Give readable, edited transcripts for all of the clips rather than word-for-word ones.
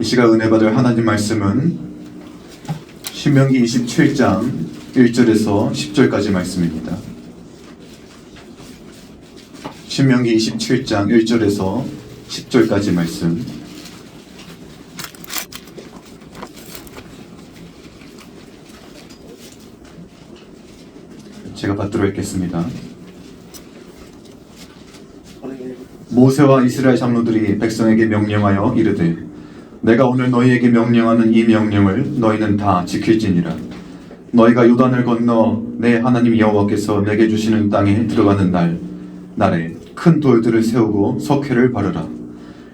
이 시간 은혜 받을 하나님 말씀은 신명기 27장 1절에서 10절까지 말씀입니다. 신명기 27장 1절에서 10절까지 말씀. 제가 받도록 읽겠습니다. 모세와 이스라엘 장로들이 백성에게 명령하여 이르되 내가 오늘 너희에게 명령하는 이 명령을 너희는 다 지킬지니라. 너희가 요단을 건너 내 하나님 여호와께서 내게 주시는 땅에 들어가는 날에 큰 돌들을 세우고 석회를 바르라.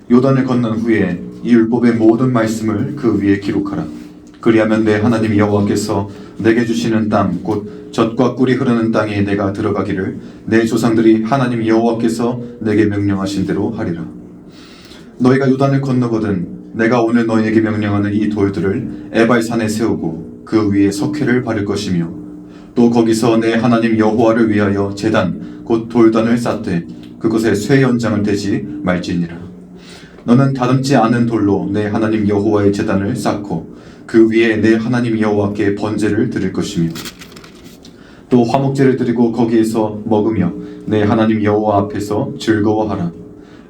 요단을 건넌 후에 이 율법의 모든 말씀을 그 위에 기록하라. 그리하면 내 하나님 여호와께서 내게 주시는 땅 곧 젖과 꿀이 흐르는 땅에 내가 들어가기를 내 조상들이 하나님 여호와께서 내게 명령하신 대로 하리라. 너희가 요단을 건너거든 내가 오늘 너희에게 명령하는 이 돌들을 에발산에 세우고 그 위에 석회를 바를 것이며 또 거기서 내 하나님 여호와를 위하여 제단 곧 돌단을 쌓되 그곳에 쇠 연장을 대지 말지니라. 너는 다듬지 않은 돌로 내 하나님 여호와의 제단을 쌓고 그 위에 내 하나님 여호와께 번제를 드릴 것이며 또 화목제를 드리고 거기에서 먹으며 내 하나님 여호와 앞에서 즐거워하라.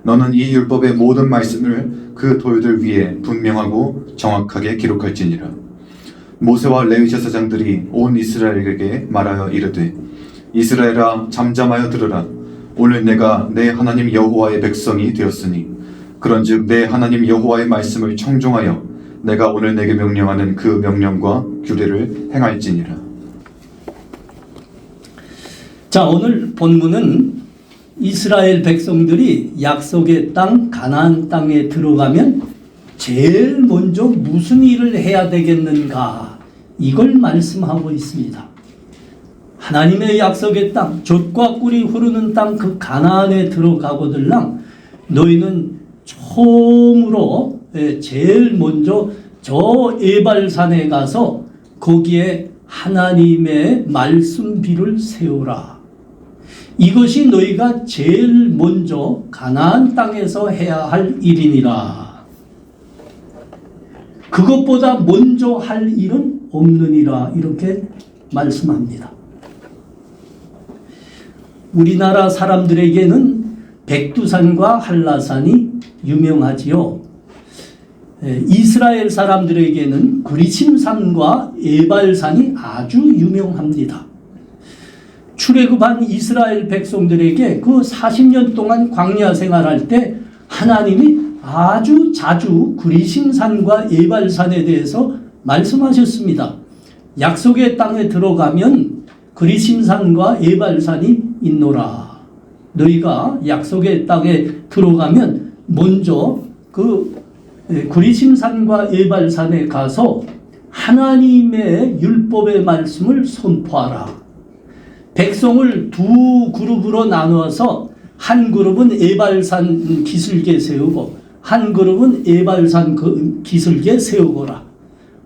너는 이 율법의 모든 말씀을 그 돌들 위에 분명하고 정확하게 기록할지니라. 모세와 레위 제사장들이 온 이스라엘에게 말하여 이르되 이스라엘아 잠잠하여 들으라. 오늘 내가 내 하나님 여호와의 백성이 되었으니 그런즉 내 하나님 여호와의 말씀을 청종하여 내가 오늘 내게 명령하는 그 명령과 규례를 행할지니라. 자, 오늘 본문은 이스라엘 백성들이 약속의 땅 가나안 땅에 들어가면 제일 먼저 무슨 일을 해야 되겠는가, 이걸 말씀하고 있습니다. 하나님의 약속의 땅, 젖과 꿀이 흐르는 땅 그 가나안에 들어가거들랑 너희는 처음으로 제일 먼저 저 에발산에 가서 거기에 하나님의 말씀비를 세우라. 이것이 너희가 제일 먼저 가나안 땅에서 해야 할 일이니라. 그것보다 먼저 할 일은 없느니라. 이렇게 말씀합니다. 우리나라 사람들에게는 백두산과 한라산이 유명하지요. 이스라엘 사람들에게는 그리심산과 에발산이 아주 유명합니다. 출애굽한 이스라엘 백성들에게 그 40년 동안 광야 생활할 때 하나님이 아주 자주 그리심산과 에발산에 대해서 말씀하셨습니다. 약속의 땅에 들어가면 그리심산과 에발산이 있노라. 너희가 약속의 땅에 들어가면 먼저 그 그리심산과 에발산에 가서 하나님의 율법의 말씀을 선포하라. 백성을 두 그룹으로 나누어서 한 그룹은 에발산 기슭에 세우고 한 그룹은 에발산 기슭에 세우거라.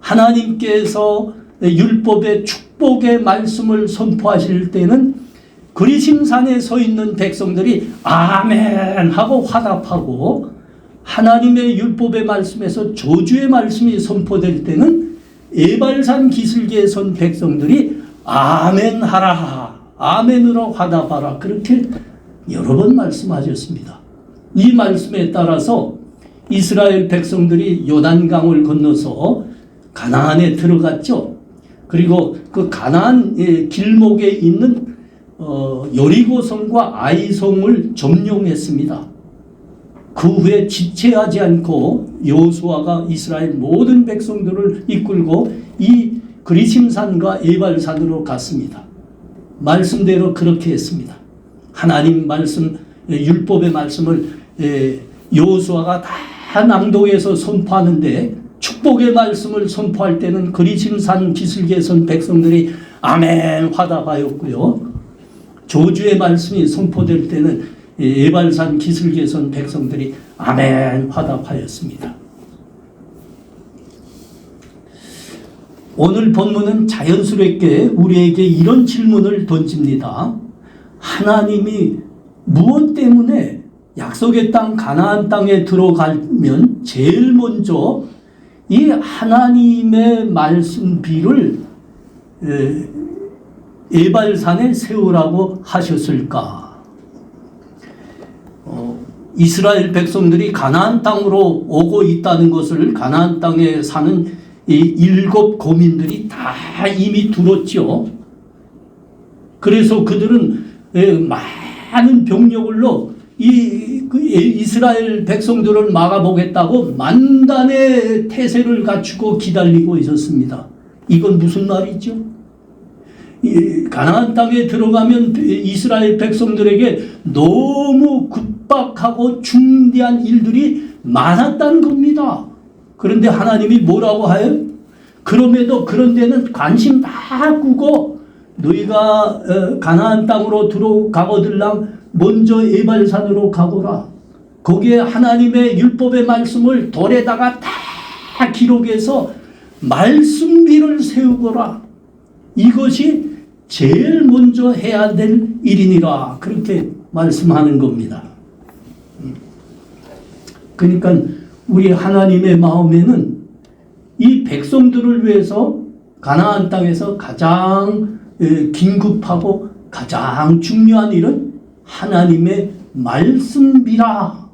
하나님께서 율법의 축복의 말씀을 선포하실 때는 그리심산에 서 있는 백성들이 아멘 하고 화답하고, 하나님의 율법의 말씀에서 저주의 말씀이 선포될 때는 에발산 기슭에 선 백성들이 아멘 하라, 아멘으로 화답하라, 그렇게 여러 번 말씀하셨습니다. 이 말씀에 따라서 이스라엘 백성들이 요단강을 건너서 가나안에 들어갔죠. 그리고 그 가나안 길목에 있는 여리고성과 아이성을 점령했습니다. 그 후에 지체하지 않고 여호수아가 이스라엘 모든 백성들을 이끌고 이 그리심산과 에발산으로 갔습니다. 말씀대로 그렇게 했습니다. 하나님 말씀, 율법의 말씀을 여호수아가 다 낭독해서 선포하는데, 축복의 말씀을 선포할 때는 그리심산 기슭에 선 백성들이 아멘 화답하였고요. 저주의 말씀이 선포될 때는 에발산 기슭에 선 백성들이 아멘 화답하였습니다. 오늘 본문은 자연스럽게 우리에게 이런 질문을 던집니다. 하나님이 무엇 때문에 약속의 땅 가나안 땅에 들어가면 제일 먼저 이 하나님의 말씀비를 에발산에 세우라고 하셨을까? 이스라엘 백성들이 가나안 땅으로 오고 있다는 것을 가나안 땅에 사는 이 7 고민들이 다 이미 들었죠. 그래서 그들은 많은 병력으로 이스라엘 백성들을 막아보겠다고 만단의 태세를 갖추고 기다리고 있었습니다. 이건 무슨 말이죠? 가나안 땅에 들어가면 이스라엘 백성들에게 너무 급박하고 중대한 일들이 많았다는 겁니다. 그런데 하나님이 뭐라고 해요? 그럼에도 그런 데는 관심 다 끄고 너희가 가나안 땅으로 들어가거들랑 먼저 에발산으로 가거라. 거기에 하나님의 율법의 말씀을 돌에다가 다 기록해서 말씀비를 세우거라. 이것이 제일 먼저 해야 될 일이니라. 그렇게 말씀하는 겁니다. 그러니까 우리 하나님의 마음에는 이 백성들을 위해서 가나안 땅에서 가장 긴급하고 가장 중요한 일은 하나님의 말씀비라.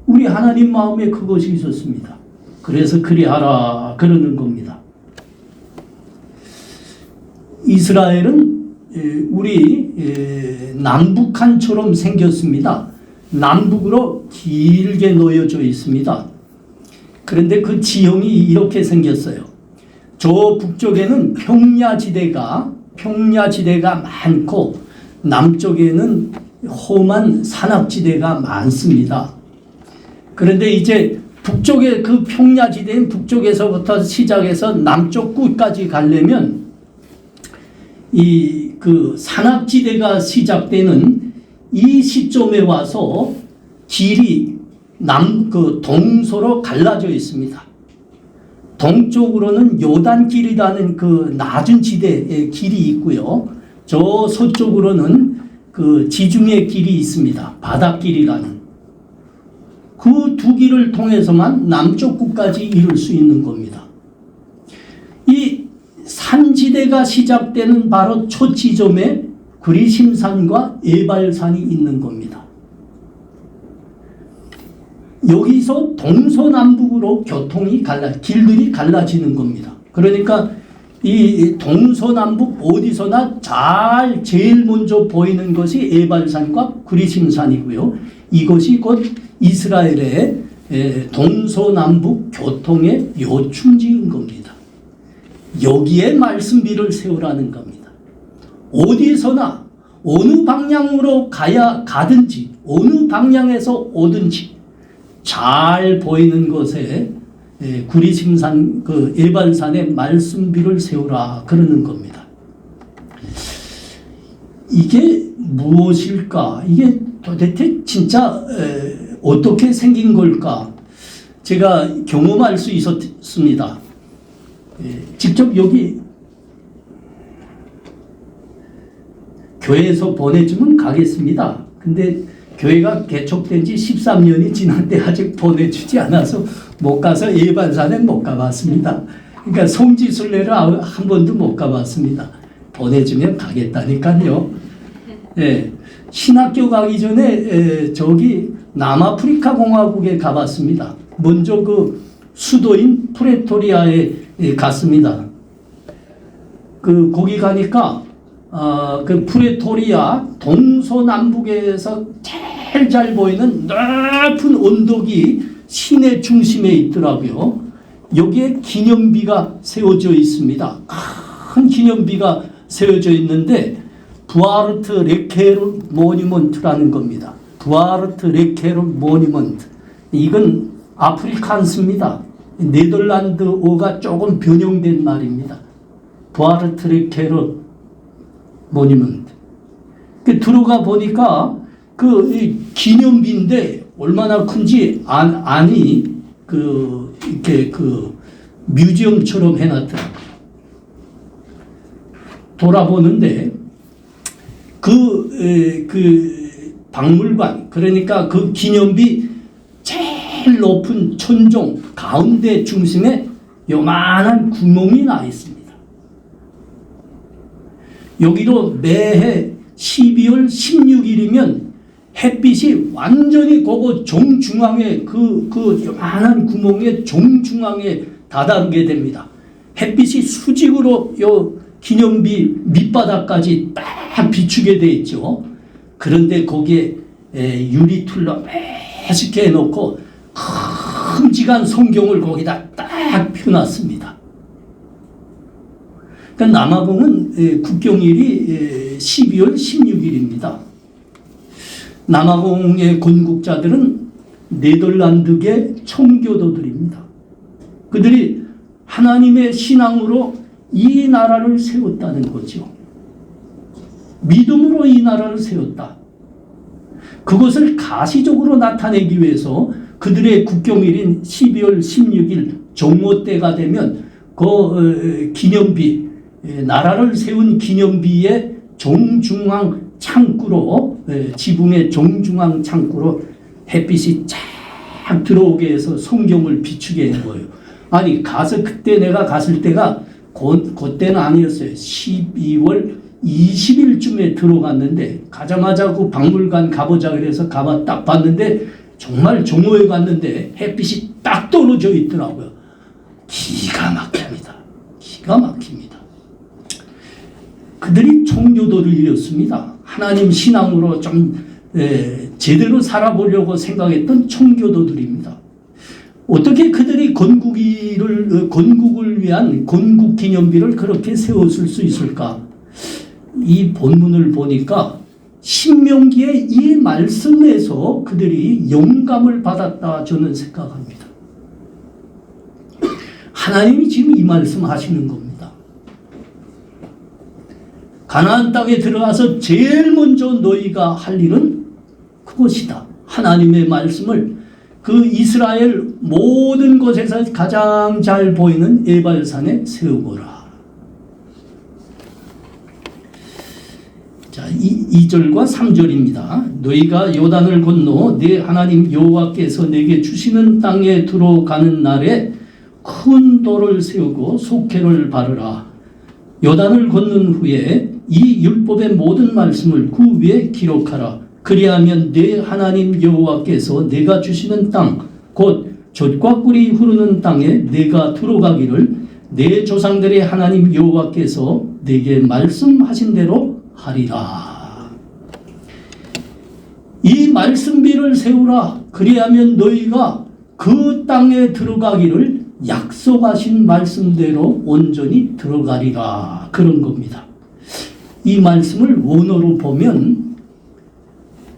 우리 하나님 마음에 그것이 있었습니다. 그래서 그리하라 그러는 겁니다. 이스라엘은 우리 남북한처럼 생겼습니다. 남북으로 길게 놓여져 있습니다. 그런데 그 지형이 이렇게 생겼어요. 저 북쪽에는 평야지대가 많고 남쪽에는 험한 산악지대가 많습니다. 그런데 이제 북쪽의 그 평야지대인 북쪽에서부터 시작해서 남쪽 끝까지 가려면 그 산악지대가 시작되는 이 시점에 와서 길이 동서로 갈라져 있습니다. 동쪽으로는 요단길이라는 그 낮은 지대의 길이 있고요. 저 서쪽으로는 그 지중해 길이 있습니다. 바닷길이라는. 그 두 길을 통해서만 남쪽 끝까지 이룰 수 있는 겁니다. 이 산지대가 시작되는 바로 첫 지점에 구리심산과 에발산이 있는 겁니다. 여기서 동서남북으로 길들이 갈라지는 겁니다. 그러니까 이 동서남북 어디서나 제일 먼저 보이는 것이 에발산과 구리심산이고요. 이것이 곧 이스라엘의 동서남북 교통의 요충지인 겁니다. 여기에 말씀비를 세우라는 겁니다. 어디서나 어느 방향으로 가든지 어느 방향에서 오든지 잘 보이는 곳에 구리심산 그 에발산에 말씀비를 세우라 그러는 겁니다. 이게 무엇일까? 이게 도대체 진짜 어떻게 생긴 걸까? 제가 경험할 수 있었습니다. 직접 여기 교회에서 보내주면 가겠습니다. 근데 교회가 개척된 지 13년이 지났는데 아직 보내주지 않아서 못 가서 에발산에 못 가봤습니다. 그러니까 성지순례를 한 번도 못 가봤습니다. 보내주면 가겠다니까요. 신학교 가기 전에 저기 남아프리카 공화국에 가봤습니다. 먼저 그 수도인 프레토리아에 갔습니다. 거기 가니까 그 프레토리아 동서남북에서 제일 잘 보이는 높은 언덕이 시내 중심에 있더라고요. 여기에 기념비가 세워져 있습니다. 큰 기념비가 세워져 있는데 부아르트 레케르 모니먼트라는 겁니다. 부아르트 레케르 모니먼트. 이건 아프리칸스입니다. 네덜란드어가 조금 변형된 말입니다. 부아르트 레케르 모니먼트. 들어가 보니까 그 기념비인데 얼마나 큰지 안이 이렇게 뮤지엄처럼 해놨더라고요. 돌아보는데 박물관, 그러니까 그 기념비 제일 높은 천종 가운데 중심에 요만한 구멍이 나 있습니다. 여기로 매해 12월 16일이면 햇빛이 완전히 그거 정중앙에 그 요만한 구멍의 정중앙에 다다르게 됩니다. 햇빛이 수직으로 요 기념비 밑바닥까지 딱 비추게 돼 있죠. 그런데 거기에 유리툴로 매습게 해놓고 큼직한 성경을 거기다 딱 펴놨습니다. 그러니까 남아공은 국경일이 12월 16일입니다. 남아공의 건국자들은 네덜란드계 청교도들입니다. 그들이 하나님의 신앙으로 이 나라를 세웠다는 거죠. 믿음으로 이 나라를 세웠다. 그것을 가시적으로 나타내기 위해서 그들의 국경일인 12월 16일 정오 때가 되면 그 기념비, 나라를 세운 기념비의 정중앙 창구로, 지붕의 정중앙 창구로 햇빛이 쫙 들어오게 해서 성경을 비추게 한 거예요. 아니 가서 그때 내가 갔을 때가 그때는 아니었어요. 12월 20일쯤에 들어갔는데 가자마자 그 박물관 가보자 그래서 가봐 딱 봤는데 정말 정오에 갔는데 햇빛이 딱 떨어져 있더라고요. 기가 막힙니다. 기가 막힙니다. 그들이 청교도들이었습니다. 하나님 신앙으로 좀 제대로 살아보려고 생각했던 청교도들입니다. 어떻게 그들이 건국을 위한 건국기념비를 그렇게 세웠을 수 있을까? 이 본문을 보니까 신명기의 이 말씀에서 그들이 영감을 받았다 저는 생각합니다. 하나님이 지금 이 말씀 하시는 겁니다. 가나안 땅에 들어가서 제일 먼저 너희가 할 일은 그것이다. 하나님의 말씀을 그 이스라엘 모든 곳에서 가장 잘 보이는 에발산에 세우거라. 자, 2절과 3절입니다. 너희가 요단을 건너 네 하나님 여호와께서 내게 주시는 땅에 들어가는 날에 큰 돌을 세우고 속회를 바르라. 요단을 건넌 후에 이 율법의 모든 말씀을 그 위에 기록하라. 그리하면 네 하나님 여호와께서 내가 주시는 땅, 곧 젖과 꿀이 흐르는 땅에 내가 들어가기를 내 조상들의 하나님 여호와께서 내게 말씀하신 대로 하리라. 이 말씀비를 세우라. 그리하면 너희가 그 땅에 들어가기를 약속하신 말씀대로 온전히 들어가리라. 그런 겁니다. 이 말씀을 원어로 보면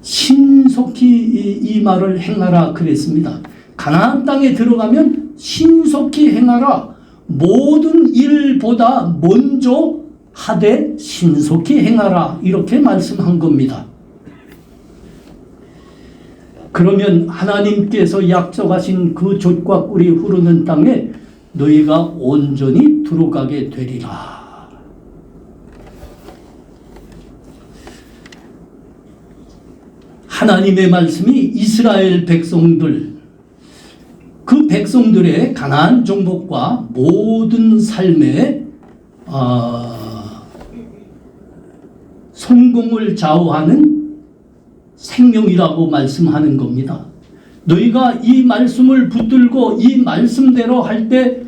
신속히 이 말을 행하라 그랬습니다. 가나안 땅에 들어가면 신속히 행하라. 모든 일보다 먼저 하되 신속히 행하라. 이렇게 말씀한 겁니다. 그러면 하나님께서 약속하신 그 젖과 꿀이 흐르는 땅에 너희가 온전히 들어가게 되리라. 하나님의 말씀이 이스라엘 백성들, 그 백성들의 가나안 정복과 모든 삶의 성공을 좌우하는 생명이라고 말씀하는 겁니다. 너희가 이 말씀을 붙들고 이 말씀대로 할 때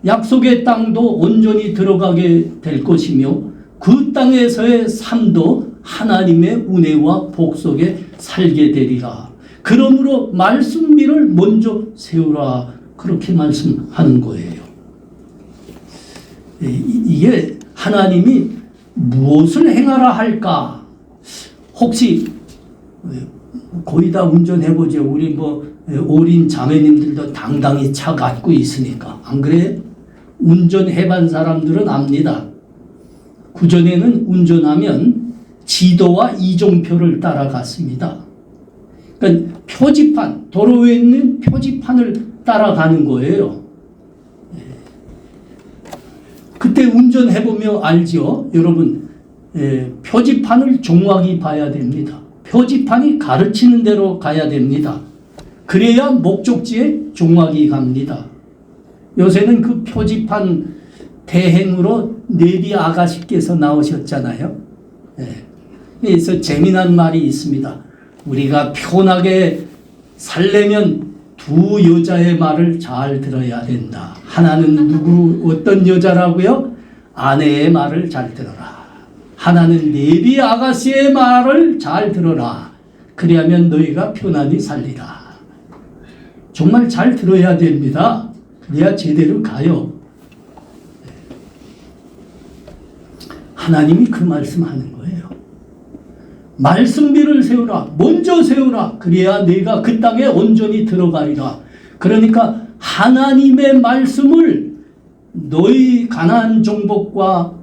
약속의 땅도 온전히 들어가게 될 것이며 그 땅에서의 삶도 하나님의 은혜와 복 속에 살게 되리라. 그러므로 말씀비를 먼저 세우라. 그렇게 말씀하는 거예요. 이게 하나님이 무엇을 행하라 할까? 혹시 거의 다 운전해보죠. 우리 어린 자매님들도 당당히 차 갖고 있으니까. 안 그래? 운전해본 사람들은 압니다. 그전에는 운전하면 지도와 이종표를 따라갔습니다. 그러니까 표지판, 도로에 있는 표지판을 따라가는 거예요. 그때 운전해보면 알죠. 여러분, 표지판을 정확히 봐야 됩니다. 표지판이 가르치는 대로 가야 됩니다. 그래야 목적지에 정확히 갑니다. 요새는 그 표지판 대행으로 내비 아가씨께서 나오셨잖아요. 네. 그래서 재미난 말이 있습니다. 우리가 편하게 살려면 두 여자의 말을 잘 들어야 된다. 하나는 누구 어떤 여자라고요? 아내의 말을 잘 들어라. 하나는 내비 아가씨의 말을 잘 들어라. 그리하면 너희가 편안히 살리라. 정말 잘 들어야 됩니다. 그래야 제대로 가요. 하나님이 그 말씀하는 거예요. 말씀비를 세우라. 먼저 세우라. 그래야 내가 그 땅에 온전히 들어가리라. 그러니까 하나님의 말씀을 너희 가나안 정복과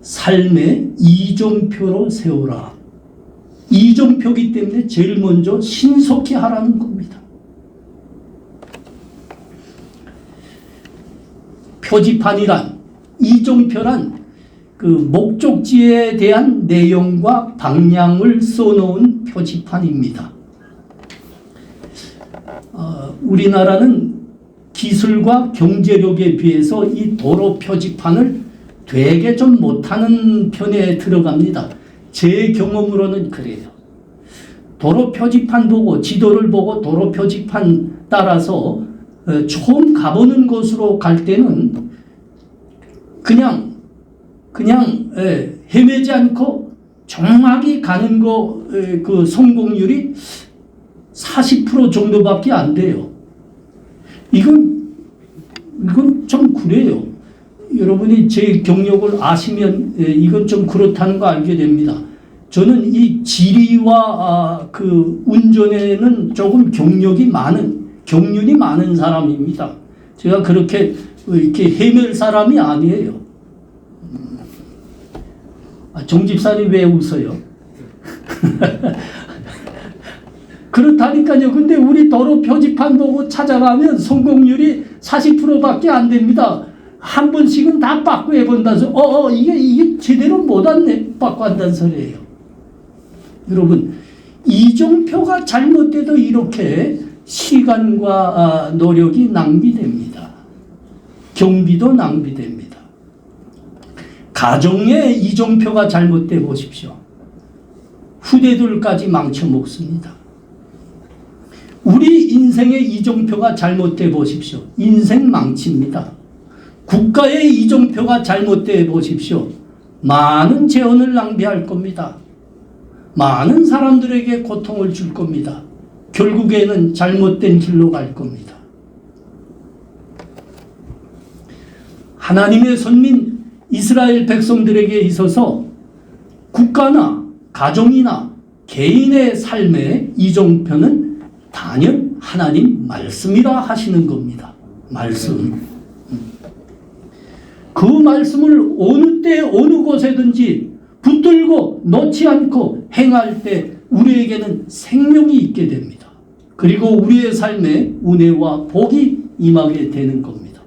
삶의 이정표로 세우라. 이정표기 때문에 제일 먼저 신속히 하라는 겁니다. 표지판이란, 이정표란 그 목적지에 대한 내용과 방향을 써놓은 표지판입니다. 우리나라는 기술과 경제력에 비해서 이 도로 표지판을 되게 좀 못하는 편에 들어갑니다. 제 경험으로는 그래요. 도로 표지판 보고 지도를 보고 도로 표지판 따라서 처음 가보는 곳으로 갈 때는 그냥 헤매지 않고 정확히 가는 거 그 성공률이 40% 정도밖에 안 돼요. 이건 좀 그래요. 여러분이 제 경력을 아시면 이건 좀 그렇다는 거 알게 됩니다. 저는 이 지리와 그 운전에는 조금 경륜이 많은 사람입니다. 제가 그렇게 이렇게 헤맬 사람이 아니에요. 정 집사님 왜 웃어요? 그렇다니까요. 근데 우리 도로 표지판 보고 찾아가면 성공률이 40%밖에 안 됩니다. 한 번씩은 다 빠꾸 해본다서 이게 제대로 못 왔네. 빠꾸 한다는 소리예요. 여러분, 이정표가 잘못돼도 이렇게 시간과 노력이 낭비됩니다. 경비도 낭비됩니다. 가정의 이정표가 잘못돼 보십시오. 후대들까지 망쳐먹습니다. 우리 인생의 이정표가 잘못돼 보십시오. 인생 망칩니다. 국가의 이정표가 잘못돼 보십시오. 많은 재원을 낭비할 겁니다. 많은 사람들에게 고통을 줄 겁니다. 결국에는 잘못된 길로 갈 겁니다. 하나님의 선민 이스라엘 백성들에게 있어서 국가나 가정이나 개인의 삶의 이정표는 단연 하나님 말씀이라 하시는 겁니다. 말씀. 그 말씀을 어느 때 어느 곳에든지 붙들고 놓지 않고 행할 때 우리에게는 생명이 있게 됩니다. 그리고 우리의 삶에 은혜와 복이 임하게 되는 겁니다.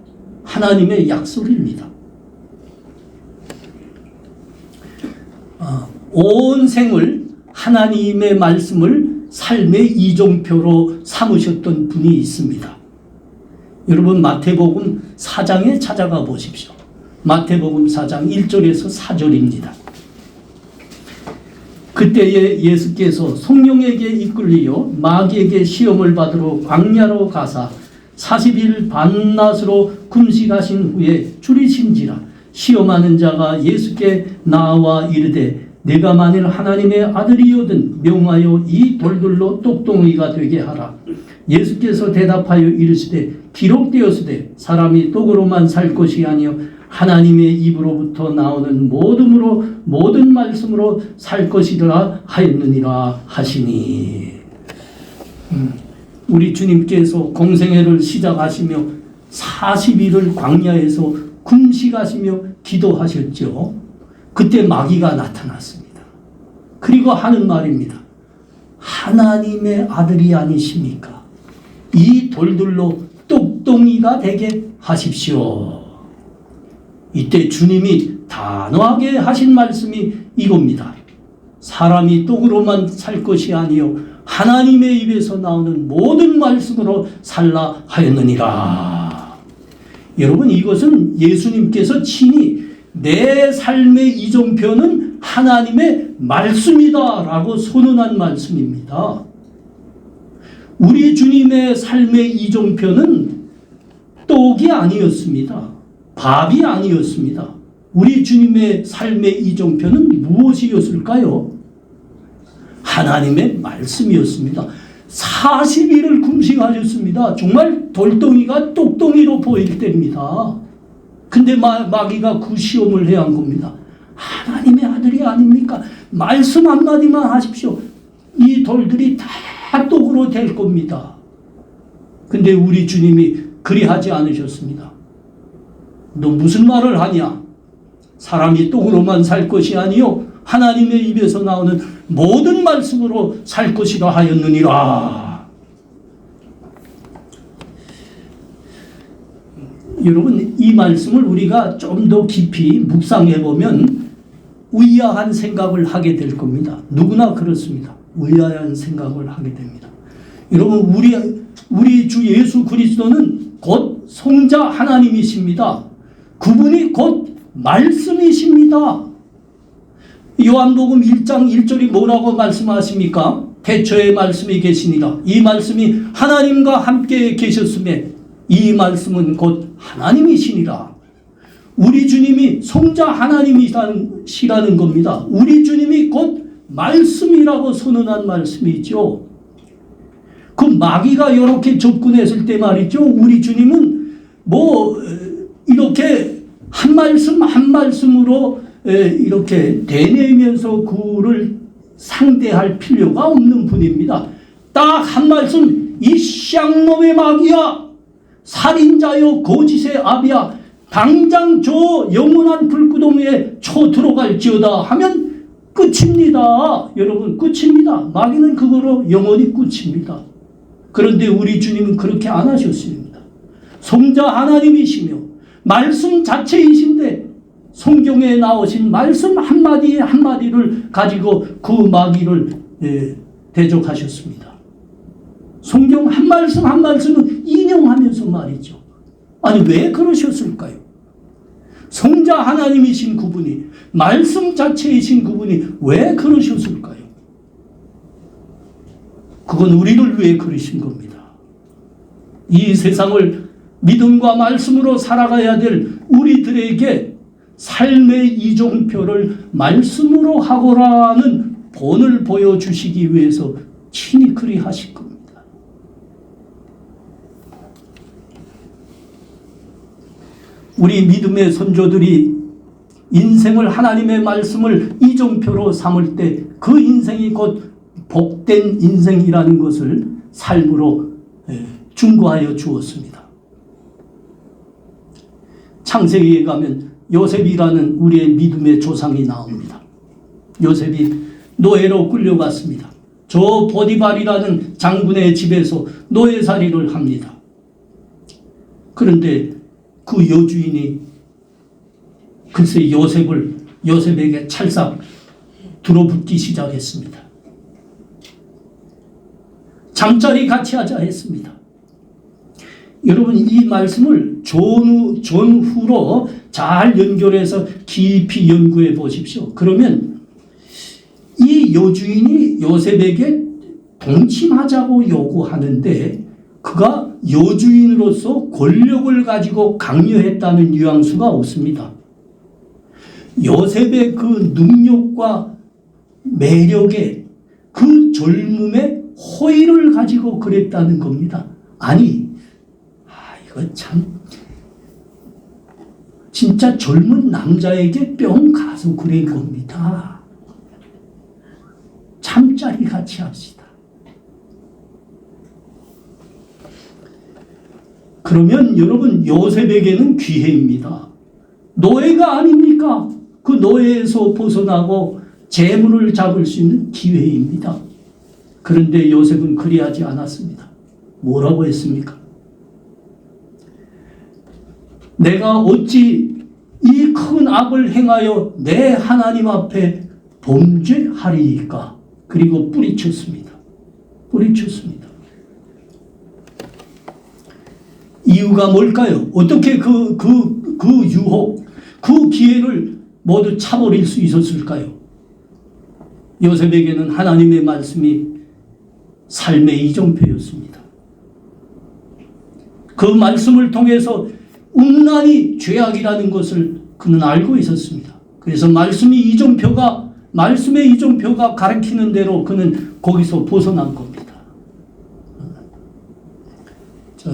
하나님의 약속입니다. 온 생을 하나님의 말씀을 삶의 이정표로 삼으셨던 분이 있습니다. 여러분 마태복음 4장에 찾아가 보십시오. 마태복음 4장 1절에서 4절입니다. 그때에 예수께서 성령에게 이끌리어 마귀에게 시험을 받으러 광야로 가사 40일 밤낮으로 금식하신 후에 줄이신지라. 시험하는 자가 예수께 나와 이르되 내가 만일 하나님의 아들이거든 명하여 이 돌들로 똑동이가 되게 하라. 예수께서 대답하여 이르시되 기록되었으되 사람이 떡으로만 살 것이 아니요 하나님의 입으로부터 나오는 모든 말씀으로 살 것이라 하였느니라 하시니. 우리 주님께서 공생애를 시작하시며 40일을 광야에서 금식하시며 기도하셨죠. 그때 마귀가 나타났습니다. 그리고 하는 말입니다. 하나님의 아들이 아니십니까? 이 돌들로 똑동이가 되게 하십시오. 이때 주님이 단호하게 하신 말씀이 이겁니다. 사람이 떡으로만 살 것이 아니요 하나님의 입에서 나오는 모든 말씀으로 살라 하였느니라. 여러분, 이것은 예수님께서 친히 내 삶의 이정표는 하나님의 말씀이다 라고 선언한 말씀입니다. 우리 주님의 삶의 이정표는 떡이 아니었습니다. 밥이 아니었습니다. 우리 주님의 삶의 이정표는 무엇이었을까요? 하나님의 말씀이었습니다. 40일을 금식하셨습니다. 정말 돌덩이가 똑덩이로 보일 때입니다. 근데 마귀가 그 시험을 해야 한 겁니다. 하나님의 아들이 아닙니까? 말씀 한마디만 하십시오. 이 돌들이 다 떡으로 될 겁니다. 근데 우리 주님이 그리하지 않으셨습니다. 너 무슨 말을 하냐? 사람이 떡으로만 살 것이 아니요 하나님의 입에서 나오는 모든 말씀으로 살 것이라 하였느니라. 여러분, 이 말씀을 우리가 좀 더 깊이 묵상해 보면 의아한 생각을 하게 될 겁니다. 누구나 그렇습니다. 의아한 생각을 하게 됩니다. 여러분, 우리 주 예수 그리스도는 곧 성자 하나님이십니다. 그분이 곧 말씀이십니다. 요한복음 1장 1절이 뭐라고 말씀하십니까? 태초에 말씀이 계시니라. 이 말씀이 하나님과 함께 계셨음에 이 말씀은 곧 하나님이시니라. 우리 주님이 성자 하나님이시라는 겁니다. 우리 주님이 곧 말씀이라고 선언한 말씀이죠. 그 마귀가 이렇게 접근했을 때 말이죠. 우리 주님은 이렇게 한 말씀 한 말씀으로 이렇게 대내면서 그를 상대할 필요가 없는 분입니다. 딱 한 말씀, 이 쌍놈의 마귀야, 살인자여 거짓의 아비야, 당장 저 영원한 불구덩이에 쳐 들어갈지어다 하면 끝입니다. 여러분, 끝입니다. 마귀는 그거로 영원히 끝입니다. 그런데 우리 주님은 그렇게 안 하셨습니다. 성자 하나님이시며 말씀 자체이신데 성경에 나오신 말씀 한마디 한마디를 가지고 그 마귀를 대적하셨습니다. 성경 한 말씀 한 말씀은 인용하면서 말이죠. 아니, 왜 그러셨을까요? 성자 하나님이신 그분이, 말씀 자체이신 그분이 왜 그러셨을까요? 그건 우리를 위해 그러신 겁니다. 이 세상을 믿음과 말씀으로 살아가야 될 우리들에게 삶의 이종표를 말씀으로 하고라는 본을 보여주시기 위해서 친히 그리하실 겁니다. 우리 믿음의 선조들이 인생을 하나님의 말씀을 이종표로 삼을 때 그 인생이 곧 복된 인생이라는 것을 삶으로 증거하여 주었습니다. 창세기에 가면 요셉이라는 우리의 믿음의 조상이 나옵니다. 요셉이 노예로 끌려갔습니다. 저 보디발이라는 장군의 집에서 노예살이를 합니다. 그런데 그 여주인이 글쎄 요셉에게 찰싹 들어붙기 시작했습니다. 잠자리 같이 하자 했습니다. 여러분, 이 말씀을 전후로 잘 연결해서 깊이 연구해 보십시오. 그러면 이 여주인이 요셉에게 동침하자고 요구하는데 그가 여주인으로서 권력을 가지고 강요했다는 뉘앙스가 없습니다. 요셉의 그 능력과 매력에 그 젊음의 호의를 가지고 그랬다는 겁니다. 아니, 이거 참 진짜 젊은 남자에게 뿅 가서 그런 겁니다. 잠자리 같이 합시다. 그러면 여러분, 요셉에게는 기회입니다. 노예가 아닙니까? 그 노예에서 벗어나고 재물을 잡을 수 있는 기회입니다. 그런데 요셉은 그리하지 않았습니다. 뭐라고 했습니까? 내가 어찌 이 큰 악을 행하여 내 하나님 앞에 범죄하리이까. 그리고 뿌리쳤습니다. 뿌리쳤습니다. 이유가 뭘까요? 어떻게 그 유혹, 그 기회를 모두 차버릴 수 있었을까요? 요셉에게는 하나님의 말씀이 삶의 이정표였습니다. 그 말씀을 통해서 음란이 죄악이라는 것을 그는 알고 있었습니다. 그래서 말씀의 이정표가 가리키는 대로 그는 거기서 벗어난 겁니다.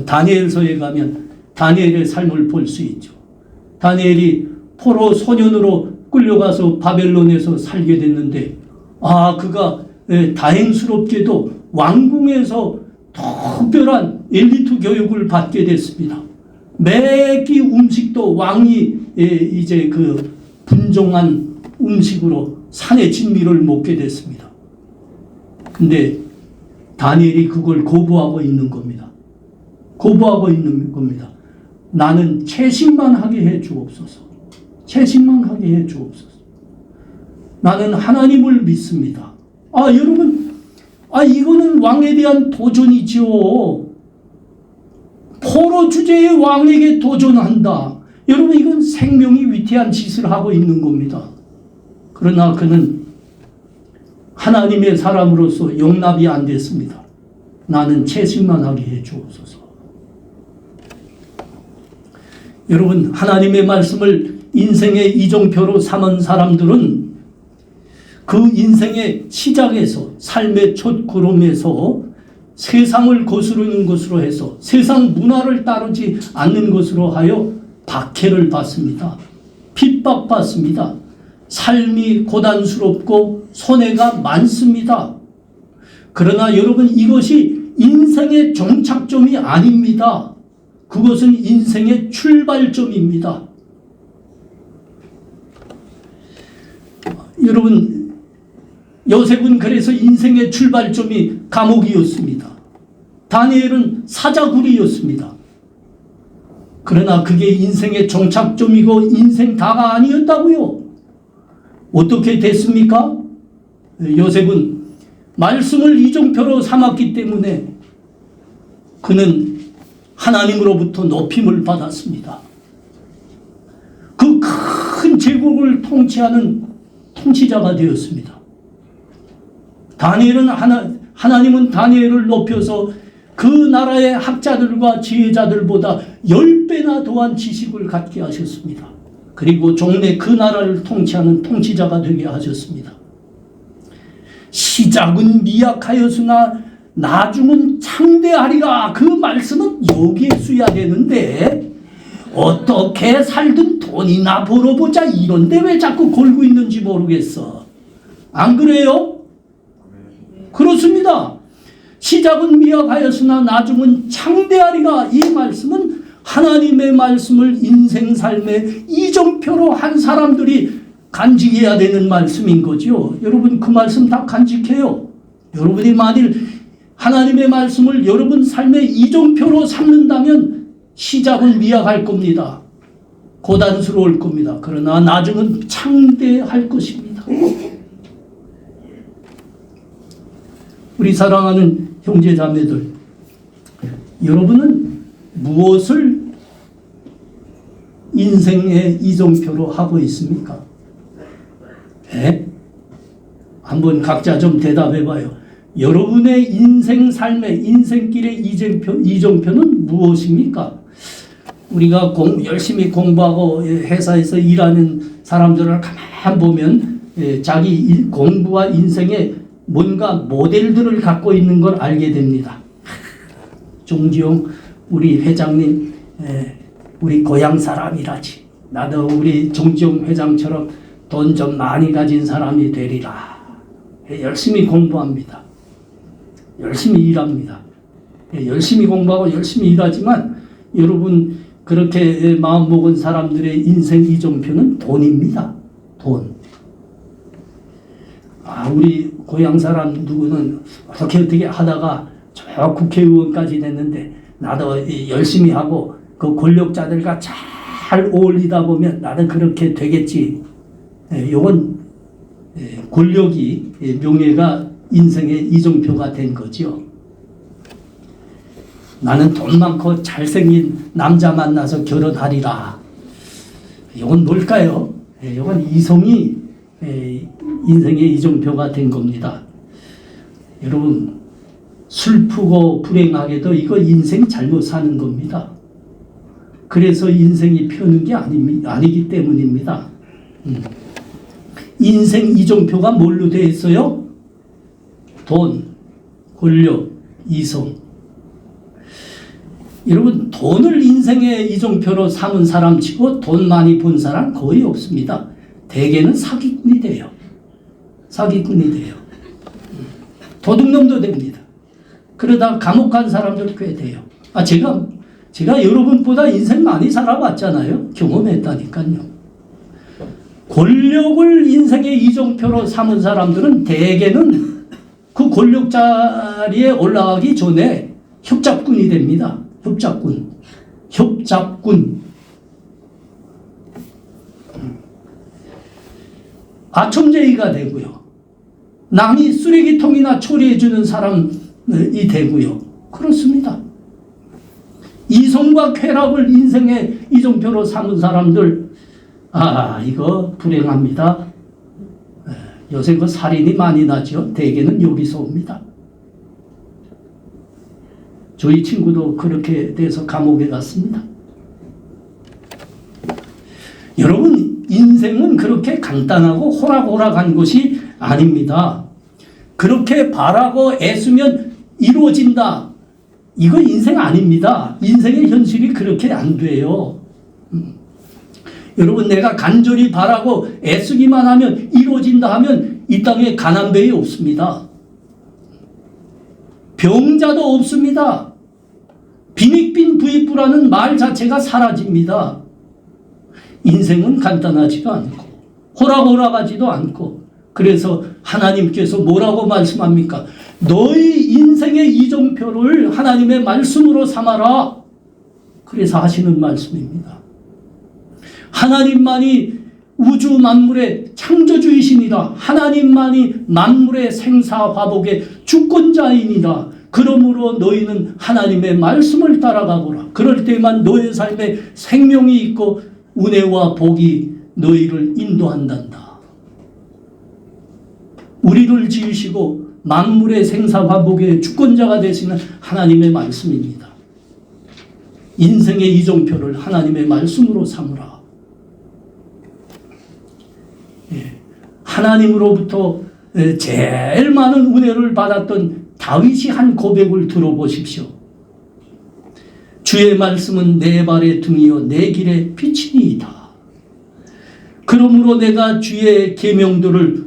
다니엘서에 가면 다니엘의 삶을 볼 수 있죠. 다니엘이 포로 소년으로 끌려가서 바벨론에서 살게 됐는데 그가 다행스럽게도 왕궁에서 특별한 엘리트 교육을 받게 됐습니다. 매끼 음식도 왕이 이제 그 분종한 음식으로 산의 진미를 먹게 됐습니다. 근데 다니엘이 그걸 거부하고 있는 겁니다. 거부하고 있는 겁니다. 나는 채식만 하게 해 주옵소서. 채식만 하게 해 주옵소서. 나는 하나님을 믿습니다. 여러분, 이거는 왕에 대한 도전이지요. 포로 주제의 왕에게 도전한다. 여러분, 이건 생명이 위태한 짓을 하고 있는 겁니다. 그러나 그는 하나님의 사람으로서 용납이 안 됐습니다. 나는 채식만 하게 해 주옵소서. 여러분, 하나님의 말씀을 인생의 이정표로 삼은 사람들은 그 인생의 시작에서 삶의 첫 걸음에서 세상을 거스르는 것으로 해서 세상 문화를 따르지 않는 것으로 하여 박해를 받습니다. 핍박받습니다. 삶이 고단스럽고 손해가 많습니다. 그러나 여러분, 이것이 인생의 종착점이 아닙니다. 그것은 인생의 출발점입니다. 여러분, 요셉은 그래서 인생의 출발점이 감옥이었습니다. 다니엘은 사자굴이었습니다. 그러나 그게 인생의 종착점이고 인생 다가 아니었다고요. 어떻게 됐습니까? 요셉은 말씀을 이정표로 삼았기 때문에 그는 하나님으로부터 높임을 받았습니다. 그 큰 제국을 통치하는 통치자가 되었습니다. 하나님은 다니엘을 높여서 그 나라의 학자들과 지혜자들보다 10배나 더한 지식을 갖게 하셨습니다. 그리고 종래 그 나라를 통치하는 통치자가 되게 하셨습니다. 시작은 미약하였으나 나중은 창대하리라. 그 말씀은 여기에 써야 되는데 어떻게 살든 돈이나 벌어보자 이런데 왜 자꾸 걸고 있는지 모르겠어. 안 그래요? 그렇습니다. 시작은 미약하였으나 나중은 창대하리라. 이 말씀은 하나님의 말씀을 인생 삶의 이정표로 한 사람들이 간직해야 되는 말씀인 거죠. 여러분, 그 말씀 다 간직해요. 여러분이 만일 하나님의 말씀을 여러분 삶의 이정표로 삼는다면 시작은 미약할 겁니다. 고단스러울 겁니다. 그러나 나중은 창대할 것입니다. 우리 사랑하는 형제자매들, 여러분은 무엇을 인생의 이정표로 하고 있습니까? 한번 각자 좀 대답해봐요. 여러분의 인생 삶의 인생길의 이정표는 무엇입니까? 우리가 열심히 공부하고 회사에서 일하는 사람들을 가만 보면 자기 공부와 인생에 뭔가 모델들을 갖고 있는 걸 알게 됩니다. 종지용 우리 회장님, 우리 고향 사람이라지. 나도 우리 종지용 회장처럼 돈 좀 많이 가진 사람이 되리라. 열심히 공부합니다. 열심히 일합니다. 열심히 공부하고 열심히 일하지만 여러분, 그렇게 마음먹은 사람들의 인생 이정표는 돈입니다. 돈. 우리 고향 사람 누구는 어떻게 하다가 저 국회의원까지 됐는데 나도 열심히 하고 그 권력자들과 잘 어울리다 보면 나도 그렇게 되겠지. 이건 권력이 명예가 인생의 이정표가 된 거죠. 나는 돈 많고 잘생긴 남자 만나서 결혼하리라. 이건 뭘까요? 이건 이성이 인생의 이정표가 된 겁니다. 여러분, 슬프고 불행하게도 이거 인생 잘못 사는 겁니다. 그래서 인생이 펴는 게 아니기 때문입니다. 인생 이정표가 뭘로 되어 있어요? 돈, 권력, 이성. 여러분, 돈을 인생의 이정표로 삼은 사람 치고 돈 많이 번 사람 거의 없습니다. 대개는 사기꾼이 돼요. 사기꾼이 돼요. 도둑놈도 됩니다. 그러다 감옥 간 사람들 꽤 돼요. 제가 여러분보다 인생 많이 살아봤잖아요. 경험했다니까요. 권력을 인생의 이정표로 삼은 사람들은 대개는 그 권력 자리에 올라가기 전에 협잡꾼이 됩니다. 협잡꾼. 아첨제이가 되고요. 남이 쓰레기통이나 처리해주는 사람이 되고요. 그렇습니다. 이성과 쾌락을 인생의 이정표로 삼은 사람들, 이거 불행합니다. 요새 그 살인이 많이 나죠. 대개는 여기서 옵니다. 저희 친구도 그렇게 돼서 감옥에 갔습니다. 여러분, 인생은 그렇게 간단하고 호락호락한 것이 아닙니다. 그렇게 바라고 애쓰면 이루어진다. 이거 인생 아닙니다. 인생의 현실이 그렇게 안 돼요. 여러분, 내가 간절히 바라고 애쓰기만 하면 이루어진다 하면 이 땅에 가난뱅이 없습니다. 병자도 없습니다. 빈익빈 부익부라는 말 자체가 사라집니다. 인생은 간단하지가 않고 호락호락하지도 않고, 그래서 하나님께서 뭐라고 말씀합니까? 너희 인생의 이정표를 하나님의 말씀으로 삼아라. 그래서 하시는 말씀입니다. 하나님만이 우주 만물의 창조주이시니라. 하나님만이 만물의 생사화복의 주권자이니라. 그러므로 너희는 하나님의 말씀을 따라가보라. 그럴 때만 너의 삶에 생명이 있고 은혜와 복이 너희를 인도한단다. 우리를 지으시고 만물의 생사화복의 주권자가 되시는 하나님의 말씀입니다. 인생의 이정표를 하나님의 말씀으로 삼으라. 하나님으로부터 제일 많은 은혜를 받았던 다윗이 한 고백을 들어보십시오. 주의 말씀은 내 발의 등이요 내 길의 빛이니이다. 그러므로 내가 주의 계명들을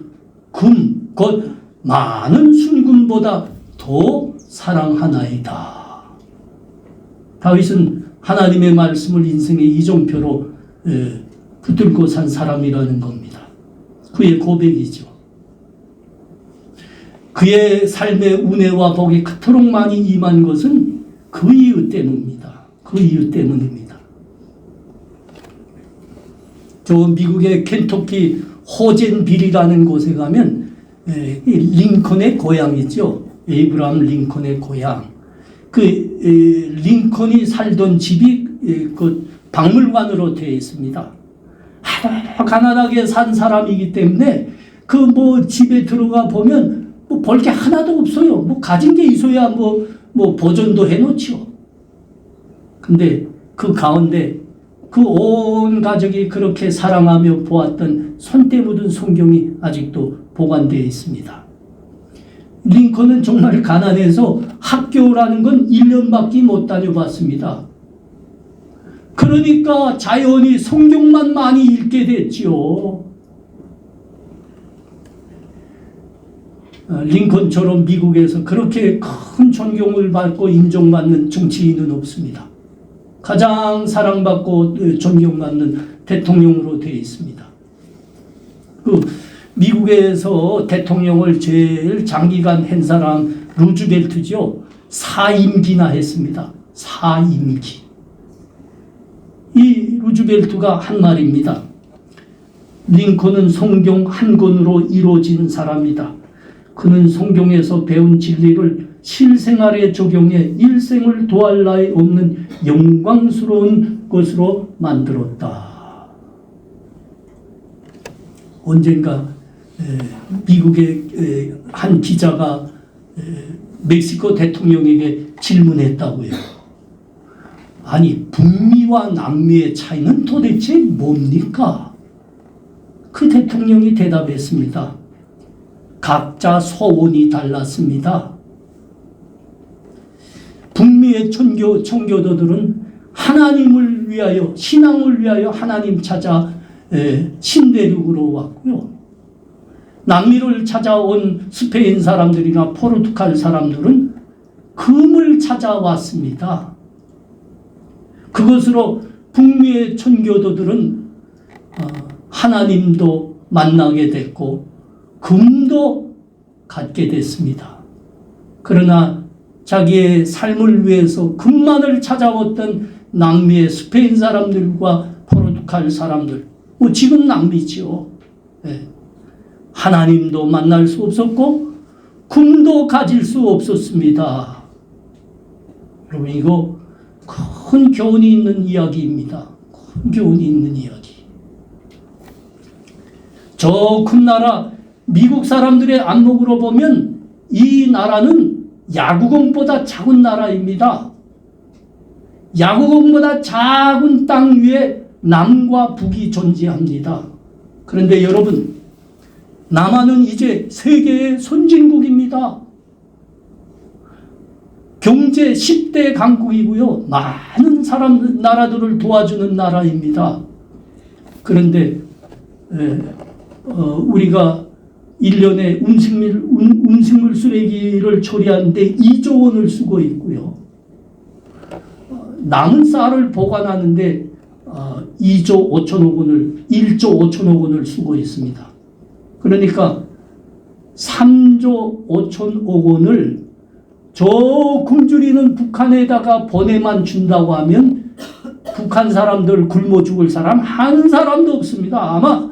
곧 많은 순금보다 더 사랑하나이다. 다윗은 하나님의 말씀을 인생의 이정표로 붙들고 산 사람이라는 겁니다. 그의 고백이죠. 그의 삶의 은혜와 복이 그토록 많이 임한 것은 그 이유 때문입니다. 그 이유 때문입니다. 저 미국의 켄터키 호젠빌이라는 곳에 가면 링컨의 고향이죠. 에이브라함 링컨의 고향. 그 링컨이 살던 집이 그 박물관으로 되어 있습니다. 하도 가난하게 산 사람이기 때문에 그 뭐 집에 들어가 보면 뭐 볼 게 하나도 없어요. 뭐 가진 게 있어야 뭐 보존도 해놓죠. 근데 그 가운데 그 온 가족이 그렇게 사랑하며 보았던 손때 묻은 성경이 아직도 보관되어 있습니다. 링컨은 정말 가난해서 학교라는 건 1년밖에 못 다녀봤습니다. 그러니까 자연히 성경만 많이 읽게 됐지요. 링컨처럼 미국에서 그렇게 큰 존경을 받고 인정받는 정치인은 없습니다. 가장 사랑받고 존경받는 대통령으로 되어 있습니다. 그 미국에서 대통령을 제일 장기간 한 사람 루즈벨트죠. 4임기나 했습니다. 4임기. 이 루즈벨트가 한 말입니다. 링컨은 성경 한 권으로 이루어진 사람이다. 그는 성경에서 배운 진리를 실생활에 적용해 일생을 도할 나위 없는 영광스러운 것으로 만들었다. 언젠가 미국의 한 기자가 멕시코 대통령에게 질문했다고요. 아니, 북미와 남미의 차이는 도대체 뭡니까? 그 대통령이 대답했습니다. 각자 소원이 달랐습니다. 북미의 청교도들은 하나님을 위하여, 신앙을 위하여 하나님 찾아 신대륙으로 왔고요. 남미를 찾아온 스페인 사람들이나 포르투갈 사람들은 금을 찾아왔습니다. 그것으로 북미의 천교도들은 하나님도 만나게 됐고 금도 갖게 됐습니다. 그러나 자기의 삶을 위해서 금만을 찾아왔던 남미의 스페인 사람들과 포르투갈 사람들, 지금 남미지요. 하나님도 만날 수 없었고 금도 가질 수 없었습니다. 여러분, 이거 큰 교훈이 있는 이야기입니다. 큰 교훈이 있는 이야기. 저 큰 나라 미국 사람들의 안목으로 보면 이 나라는 야구공보다 작은 나라입니다. 야구공보다 작은 땅 위에 남과 북이 존재합니다. 그런데 여러분, 남한은 이제 세계의 선진국입니다. 경제 10대 강국이고요. 많은 나라들을 도와주는 나라입니다. 그런데 우리가 1년에 음식물 쓰레기를 처리하는데 2조 원을 쓰고 있고요. 남은 쌀을 보관하는데 2조 5천억 원을, 1조 5천억 원을 쓰고 있습니다. 그러니까 3조 5천억 원을 저 굶주리는 북한에다가 보내만 준다고 하면 북한 사람들 굶어 죽을 사람 한 사람도 없습니다. 아마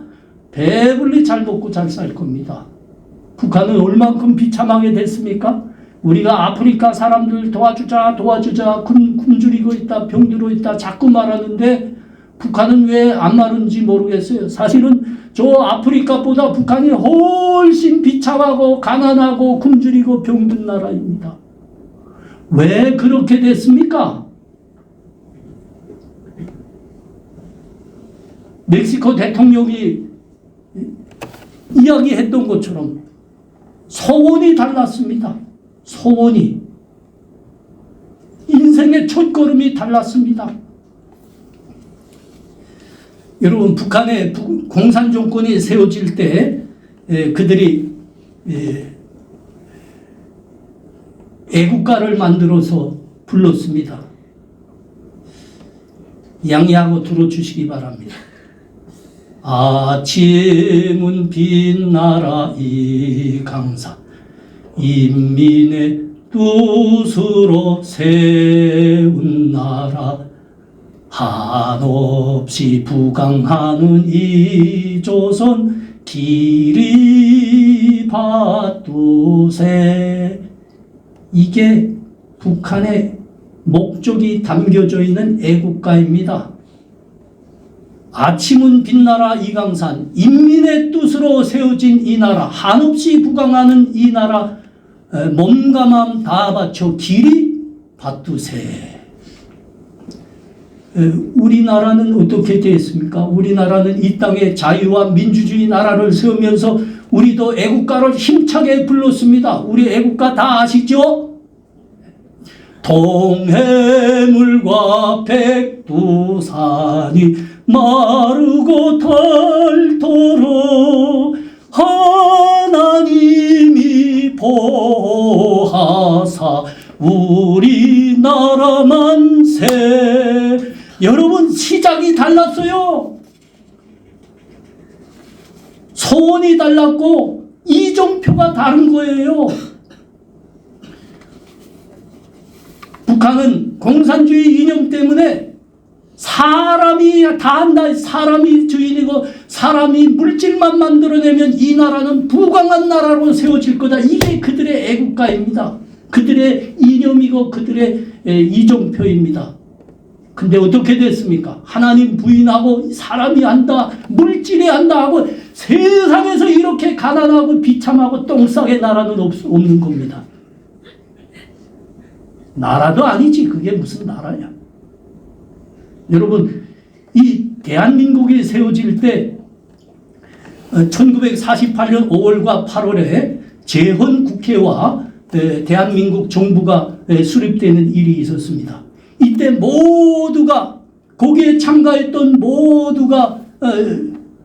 배불리 잘 먹고 잘 살 겁니다. 북한은 얼만큼 비참하게 됐습니까? 우리가 아프리카 사람들 도와주자 굶주리고 있다, 병들어 있다 자꾸 말하는데 북한은 왜 안 말하는지 모르겠어요. 사실은 저 아프리카보다 북한이 훨씬 비참하고 가난하고 굶주리고 병든 나라입니다. 왜 그렇게 됐습니까? 멕시코 대통령이 이야기했던 것처럼 소원이 달랐습니다. 소원이. 인생의 첫걸음이 달랐습니다. 여러분, 북한의 공산정권이 세워질 때 그들이 애국가를 만들어서 불렀습니다. 양해하고 들어주시기 바랍니다. 아침은 빛나라 이 강산 인민의 뜻으로 세운 나라 한없이 부강하는 이 조선 길이 받두세. 이게 북한의 목적이 담겨져 있는 애국가입니다. 아침은 빛나라 이 강산 인민의 뜻으로 세워진 이 나라 한없이 부강하는 이 나라 몸과 마음 다 바쳐 길이 받두세. 우리나라는 어떻게 되었습니까? 우리나라는 이 땅에 자유와 민주주의 나라를 세우면서 우리도 애국가를 힘차게 불렀습니다. 우리 애국가 다 아시죠? 동해물과 백두산이 마르고 닳도록 하나님이 보호하사 우리나라 만세. 여러분, 시작이 달랐어요. 소원이 달랐고 이정표가 다른 거예요. 북한은 공산주의 이념 때문에 사람이 다 한다. 사람이 주인이고 사람이 물질만 만들어내면 이 나라는 부강한 나라로 세워질 거다. 이게 그들의 애국가입니다. 그들의 이념이고 그들의 이정표입니다. 근데 어떻게 됐습니까? 하나님 부인하고 사람이 한다, 물질이 한다 하고 세상에서 이렇게 가난하고 비참하고 똥싸게 나라는 없는 겁니다. 나라도 아니지. 그게 무슨 나라야. 여러분, 이 대한민국이 세워질 때 1948년 5월과 8월에 재헌 국회와 대한민국 정부가 수립되는 일이 있었습니다. 이때 모두가 거기에 참가했던 모두가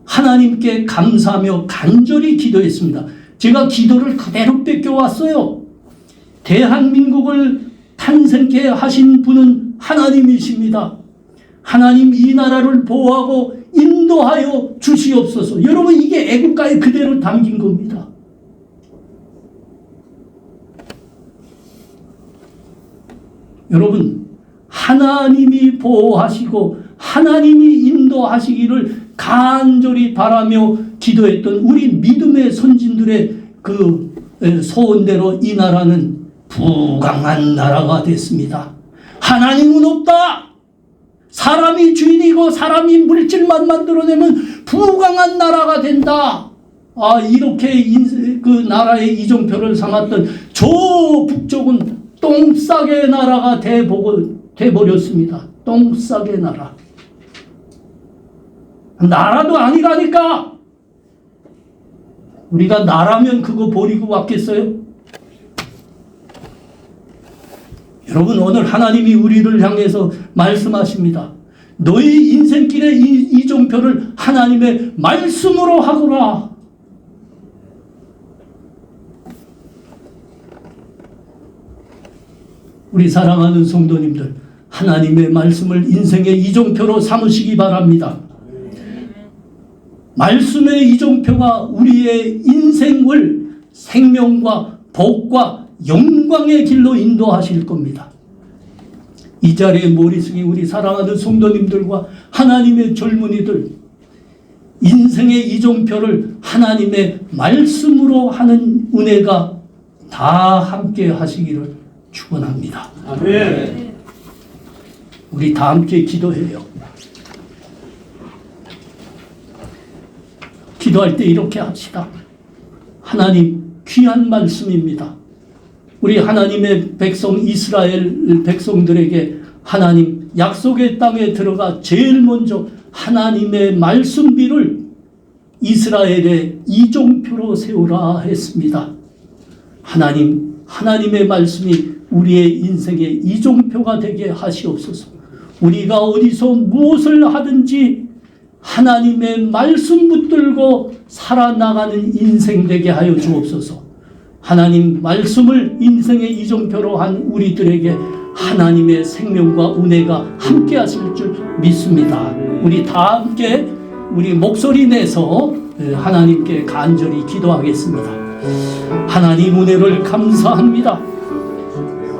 하나님께 감사하며 간절히 기도했습니다. 제가 기도를 그대로 뺏겨왔어요. 대한민국을 탄생케 하신 분은 하나님이십니다. 하나님 이 나라를 보호하고 인도하여 주시옵소서. 여러분, 이게 애국가에 그대로 담긴 겁니다. 여러분, 하나님이 보호하시고 하나님이 인도하시기를 간절히 바라며 기도했던 우리 믿음의 선진들의 그 소원대로 이 나라는 부강한 나라가 됐습니다. 하나님은 없다. 사람이 주인이고 사람이 물질만 만들어내면 부강한 나라가 된다. 이렇게 그 나라의 이정표를 삼았던 저 북쪽은 똥싸개 나라가 돼버렸습니다. 똥싸개 나라. 나라도 아니라니까. 우리가 나라면 그거 버리고 왔겠어요? 여러분, 오늘 하나님이 우리를 향해서 말씀하십니다. 너희 인생길의 이정표를 하나님의 말씀으로 하거라. 우리 사랑하는 성도님들, 하나님의 말씀을 인생의 이정표로 삼으시기 바랍니다. 말씀의 이정표가 우리의 인생을 생명과 복과 영광의 길로 인도하실 겁니다. 이 자리에 모리 숙인 우리 사랑하는 성도님들과 하나님의 젊은이들, 인생의 이정표를 하나님의 말씀으로 하는 은혜가 다 함께 하시기를 축원합니다. 아멘. 우리 다 함께 기도해요. 기도할 때 이렇게 합시다. 하나님, 귀한 말씀입니다. 우리 하나님의 백성 이스라엘 백성들에게 하나님 약속의 땅에 들어가 제일 먼저 하나님의 말씀비를 이스라엘의 이정표로 세우라 했습니다. 하나님, 하나님의 말씀이 우리의 인생의 이정표가 되게 하시옵소서. 우리가 어디서 무엇을 하든지 하나님의 말씀 붙들고 살아나가는 인생 되게 하여 주옵소서. 하나님 말씀을 인생의 이정표로 한 우리들에게 하나님의 생명과 은혜가 함께 하실 줄 믿습니다. 우리 다 함께 우리 목소리 내서 하나님께 간절히 기도하겠습니다. 하나님 은혜를 감사합니다.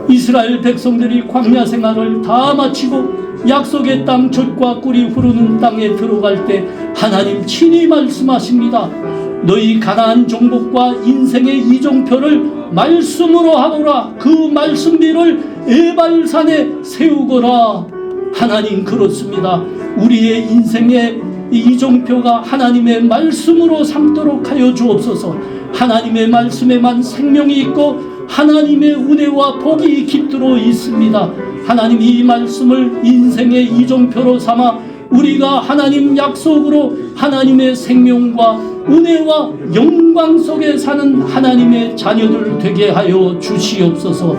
이스라엘 백성들이 광야 생활을 다 마치고 약속의 땅 젖과 꿀이 흐르는 땅에 들어갈 때 하나님 친히 말씀하십니다. 너희 가나안 정복과 인생의 이정표를 말씀으로 하거라. 그 말씀비를 에발산에 세우거라. 하나님, 그렇습니다. 우리의 인생의 이정표가 하나님의 말씀으로 삼도록 하여 주옵소서. 하나님의 말씀에만 생명이 있고 하나님의 은혜와 복이 깃들어 있습니다. 하나님, 이 말씀을 인생의 이정표로 삼아 우리가 하나님 약속으로 하나님의 생명과 은혜와 영광 속에 사는 하나님의 자녀들 되게 하여 주시옵소서.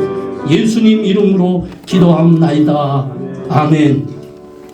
예수님 이름으로 기도합나이다. 아멘.